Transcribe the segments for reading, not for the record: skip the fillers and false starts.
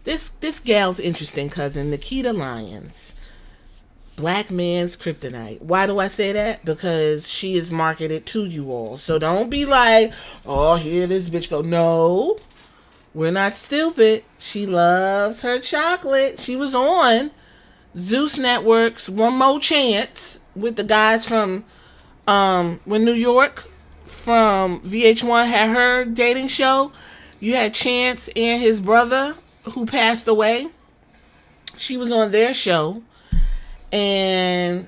This gal's interesting, cousin. Nikita Lyons. Black man's kryptonite. Why do I say that? Because she is marketed to you all. So don't be like, oh, here this bitch go. No, we're not stupid. She loves her chocolate. She was on Zeus Network's One More Chance with the guys from when New York from VH1 had her dating show. You had Chance and his brother who passed away. She was on their show, and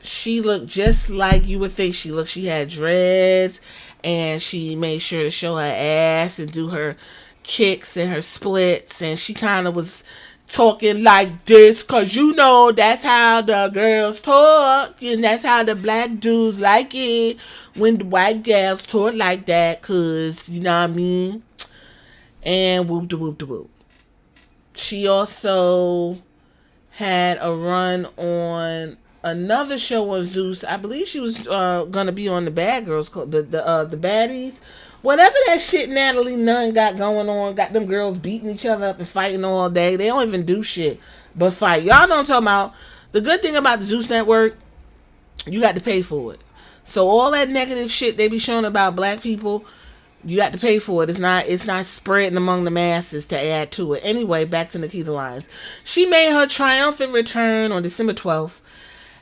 she looked just like you would think she looked. She had dreads, and she made sure to show her ass and do her kicks and her splits, and she kind of was talking like this, cause you know that's how the girls talk, and that's how the black dudes like it when the white gals talk like that, cause you know what I mean. And whoop de whoop de whoop. She also had a run on another show on Zeus. I believe she was gonna be on the Bad Girls, the Baddies, whatever that shit Natalie Nunn got going on. Got them girls beating each other up and fighting all day. They don't even do shit but fight. Y'all don't talk about the good thing about the Zeus Network. You got to pay for it. So all that negative shit they be showing about black people, you got to pay for it. It's not spreading among the masses to add to it. Anyway, back to Nikita Lyons. She made her triumphant return on December 12th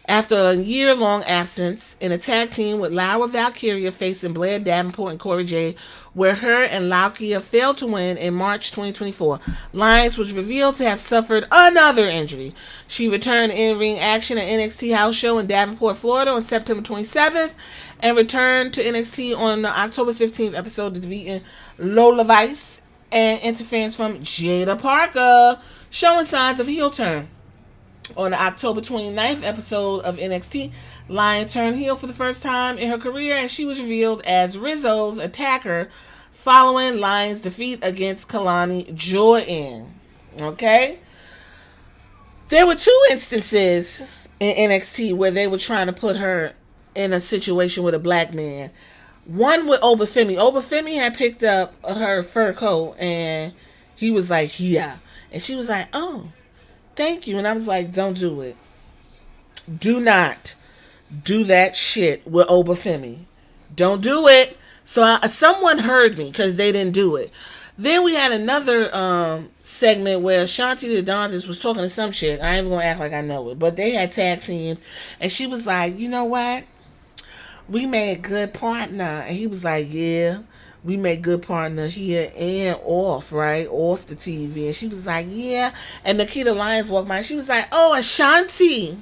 after a year-long absence in a tag team with Laura Valkyria facing Blair Davenport and Corey J, where her and Valkyria failed to win in March 2024. Lyons was revealed to have suffered another injury. She returned in-ring action at NXT House Show in Davenport, Florida on September 27th and returned to NXT on the October 15th episode, defeating Lola Vice and interference from Jada Parker, showing signs of heel turn. On the October 29th episode of NXT, Lyon turned heel for the first time in her career, and she was revealed as Rizzo's attacker following Lyon's defeat against Kalani Jordan. Okay? There were two instances in NXT where they were trying to put her in a situation with a black man. One with Obafemi. Obafemi had picked up her fur coat, and he was like, yeah. And she was like, oh, thank you. And I was like, don't do it. Do not do that shit with Obafemi. Don't do it. So someone heard me because they didn't do it. Then we had another segment where Shanti the Dentist was talking to some chick. I ain't gonna act like I know it, but they had tag teams, and she was like, you know what? We made a good partner. And he was like, yeah, we made good partner here and off, right? Off the TV. And she was like, yeah. And Nikita Lyons walked by. She was like, oh, Ashanti,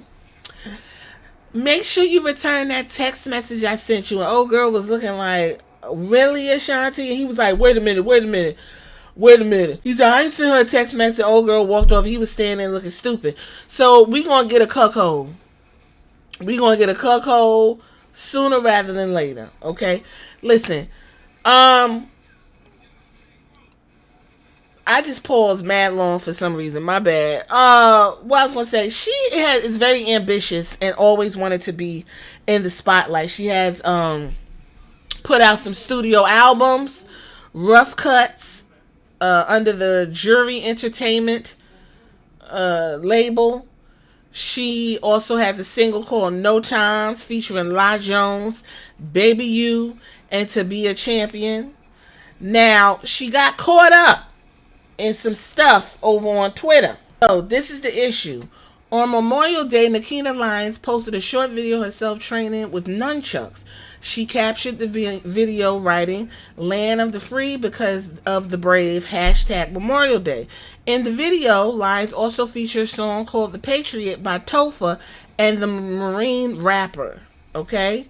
make sure you return that text message I sent you. And old girl was looking like, really, Ashanti? And he was like, wait a minute. He said, I ain't sent her a text message. Old girl walked off. He was standing there looking stupid. So we gonna get a cuckold. Sooner rather than later. Okay? Listen. I just paused mad long for some reason. My bad. What I was gonna say, she is very ambitious and always wanted to be in the spotlight. She has put out some studio albums, rough cuts, under the Jury Entertainment label. She also has a single called No Times featuring La Jones, Baby You, and To Be a Champion. Now, she got caught up in some stuff over on Twitter. So, this is the issue. On Memorial Day, Nikita Lyons posted a short video of herself training with nunchucks. She captured the video writing, Land of the Free because of the brave, hashtag Memorial Day. In the video, Lyons also features a song called The Patriot by Topher and the Marine rapper. Okay?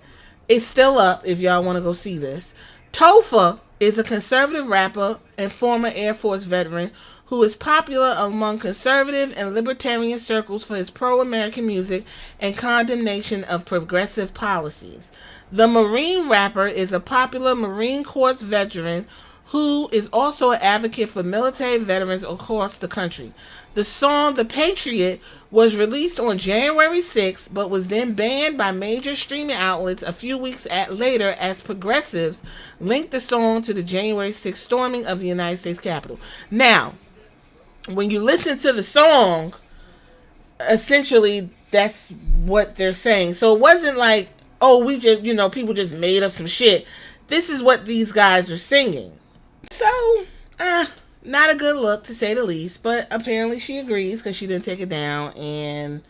It's still up if y'all want to go see this. Topher is a conservative rapper and former Air Force veteran who is popular among conservative and libertarian circles for his pro-American music and condemnation of progressive policies. The Marine rapper is a popular Marine Corps veteran who is also an advocate for military veterans across the country. The song The Patriot was released on January 6th, but was then banned by major streaming outlets a few weeks later as progressives linked the song to the January 6th storming of the United States Capitol. Now, when you listen to the song, essentially that's what they're saying. So it wasn't like, oh, we just, people just made up some shit. This is what these guys are singing. So, not a good look to say the least, but apparently she agrees because she didn't take it down and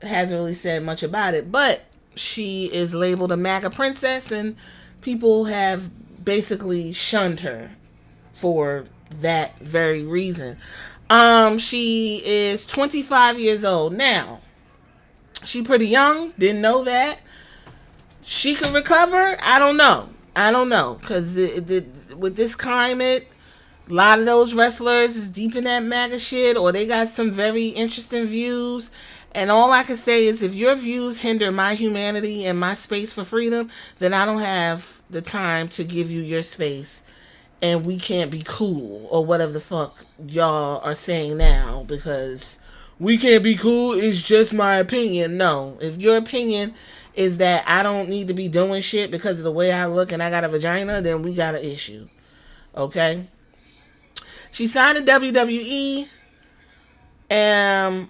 hasn't really said much about it. But she is labeled a MAGA princess, and people have basically shunned her for that very reason. She is 25 years old now. She pretty young. Didn't know that. She could recover. I don't know. Because with this climate, a lot of those wrestlers is deep in that MAGA shit, or they got some very interesting views. And all I can say is, if your views hinder my humanity and my space for freedom, then I don't have the time to give you your space. And we can't be cool, or whatever the fuck y'all are saying now, because we can't be cool, it's just my opinion. No, if your opinion is that I don't need to be doing shit because of the way I look and I got a vagina, then we got an issue. Okay? She signed to WWE, and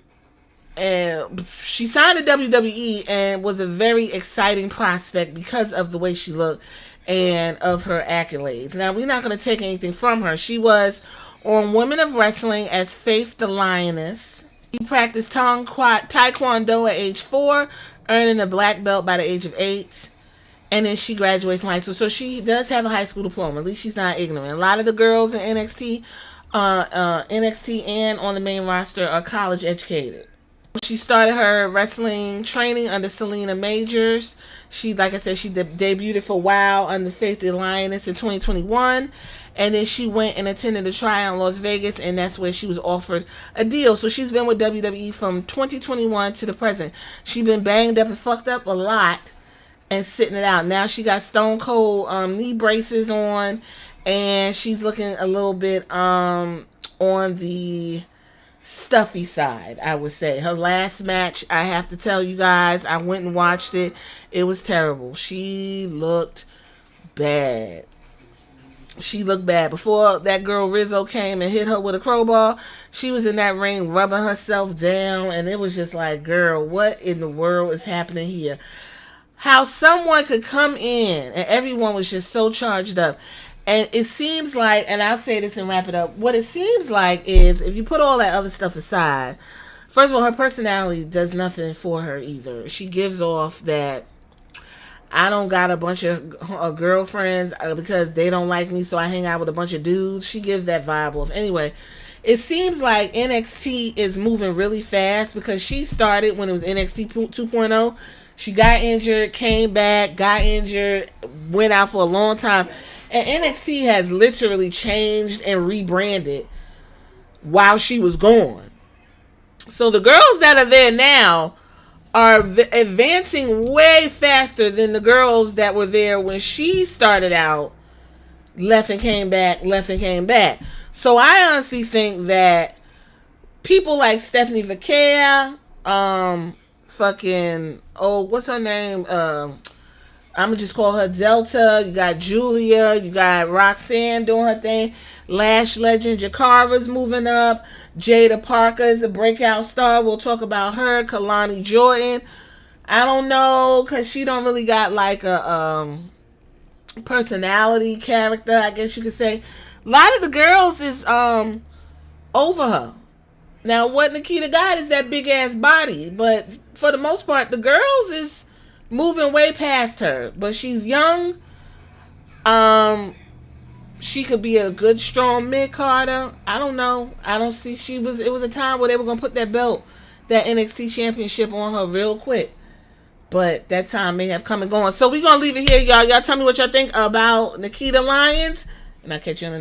she signed to WWE and was a very exciting prospect because of the way she looked and of her accolades. Now, we're not going to take anything from her. She was on Women of Wrestling as Faith the Lioness. She practiced Taekwondo at age 4, earning a black belt by the age of 8. And then she graduated from high school. So she does have a high school diploma. At least she's not ignorant. A lot of the girls in NXT and on the main roster are college educated. She started her wrestling training under Selena Majors. She, like I said, she debuted for WOW under Faith the Lioness in 2021. And then she went and attended a tryout in Las Vegas, and that's where she was offered a deal. So she's been with WWE from 2021 to the present. She's been banged up and fucked up a lot and sitting it out. Now she got Stone Cold knee braces on, and she's looking a little bit on the stuffy side, I would say. Her last match, I have to tell you guys, I went and watched it. It was terrible. She looked bad. Before that girl Rizzo came and hit her with a crowbar, she was in that ring rubbing herself down, and it was just like, girl, what in the world is happening here? How someone could come in and everyone was just so charged up. And it seems like, and I'll say this and wrap it up, what it seems like is, if you put all that other stuff aside, first of all, her personality does nothing for her either. She gives off that, I don't got a bunch of girlfriends because they don't like me, so I hang out with a bunch of dudes. She gives that vibe off. Anyway, it seems like NXT is moving really fast, because she started when it was NXT 2.0. She got injured, came back, got injured, went out for a long time. And NXT has literally changed and rebranded while she was gone. So the girls that are there now are advancing way faster than the girls that were there when she started out, left and came back. So I honestly think that people like Stephanie Vacquea, what's her name? I'm going to just call her Delta. You got Julia. You got Roxanne doing her thing. Lash legend Jakara's moving up. Jada Parker is a breakout star. We'll talk about her. Kalani Jordan. I don't know, because she don't really got like a personality character, I guess you could say. A lot of the girls is over her. Now, what Nikita got is that big ass body. But for the most part, the girls is moving way past her, but she's young. She could be a good, strong mid-carder. I don't know. I don't see. It was a time where they were gonna put that belt, that NXT championship, on her real quick, but that time may have come and gone. So we're gonna leave it here, y'all. Y'all tell me what y'all think about Nikita Lyons, and I'll catch you on the next.